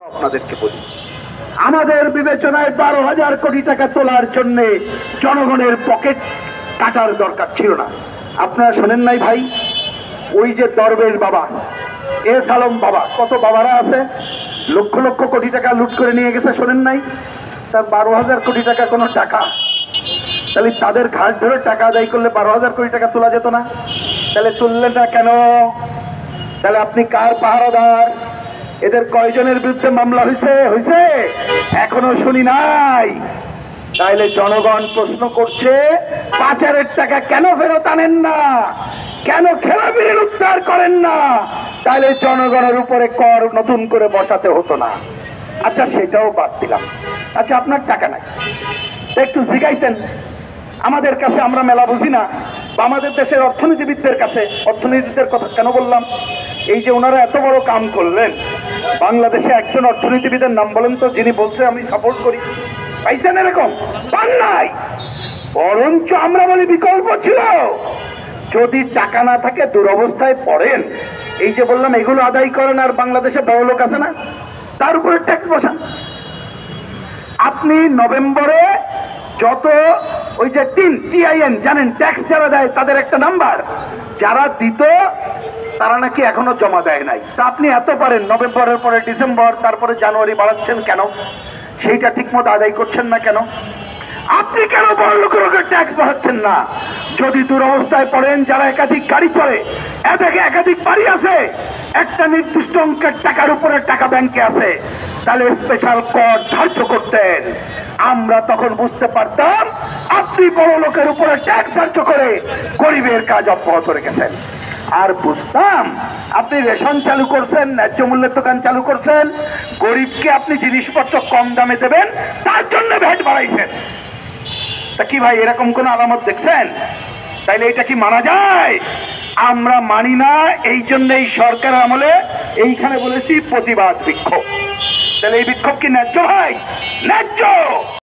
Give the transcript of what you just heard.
আপনাদেরকে বলি, আমাদের বিবেচনায় 12,000 কোটি টাকা তোলার জন্য জনগণের পকেট কাটার দরকার ছিল না। আপনারা শোনেন নাই ভাই, ওই যে দরবেশ বাবা, এস আলম বাবা, কত বাবারা আছে লক্ষ লক্ষ কোটি টাকা লুট করে নিয়ে গেছে, শোনেন নাই? তার 12,000 কোটি টাকা কোনো টাকা? তাহলে তাদের ঘাট ধরে টাকা আদায় করলে 12,000 কোটি টাকা তোলা যেত না? তাহলে তুললেন না কেন? তাহলে আপনি কার পাহারাদার? এদের কয়জনের বিরুদ্ধে মামলা হয়েছে এখনো শুনি নাই। তাইলে জনগণ প্রশ্ন করছে, পাচারের টাকা কেন ফেরত আনেন না, কেন খেলাপিদের উদ্ধার করেন না? তাইলে জনগণের উপরে কর নতুন করে বসাতে হতো না। আচ্ছা, সেটাও বাদ দিলাম। আচ্ছা, আপনার টাকা নাই, একটু জিগাইতেন আমাদের কাছে, আমরা মেলা বুঝি না, বা আমাদের দেশের অর্থনীতিবিদদের কাছে। অর্থনীতিদের কথা কেন বললাম? এই যে ওনারা এত বড় কাম করলেন, বাংলাদেশে একজন অর্থনীতিবিদের নাম বলেন তো যিনি বলছে আমি সাপোর্ট করি? পাইছেন এরকম? পান নাই। বরঞ্চ আমরা বলি বিকল্প ছিল, যদি টাকা না থাকে দুরবস্থায় পড়েন, এই যে বললাম এগুলো আদায় করেন, আর বাংলাদেশে বড় লোক আছে না, তার উপরে ট্যাক্স বসান। আপনি নভেম্বরে যত ওই যে TIN জানেন, ট্যাক্স যারা দেয় তাদের একটা নাম্বার, যারা দিত তারা নাকি এখনো জমা দেয় নাই। তা আপনি এত পারেন, নভেম্বরের পরে ডিসেম্বর, তারপরে জানুয়ারি বাড়াচ্ছেন কেন? সেইটা ঠিকমতো আদায় করছেন না কেন? আপনি কেন বড় লোকের ট্যাক্স বাড়াচ্ছেন না? যদি দুরবস্থায় পড়েন, যারা একাধিক গাড়ি চলে, একাধিক বাড়ি আছে, একটা নির্দিষ্ট অঙ্কের টাকার উপরে টাকা ব্যাংকে আছে, তাহলে স্পেশাল কর ধার্য করতেন। আমরা তখন বুঝতে পারতাম আপনি বড় লোকের উপরে ট্যাক্স ধার্য করে গরিবের কাজ অব্যাহত রেখেছেন। আর বুঝতাম আপনি রেশন চালু করছেন, ন্যায্য মূল্যের দোকান চালু করছেন, গরিবকে আপনি জিনিসপত্র কম দামে দেবেন, তার জন্য ভ্যাট বাড়াইছেন। তা কি ভাই, এরকম কোন আলামত দেখছেন? তাইলে এটা কি মানা যায়? আমরা মানি না। এই জন্য এই সরকার আমলে এইখানে বলেছি প্রতিবাদ বিক্ষোভ। তাহলে এই বিক্ষোভ কি ন্যায্য হয়? ন্যায্য।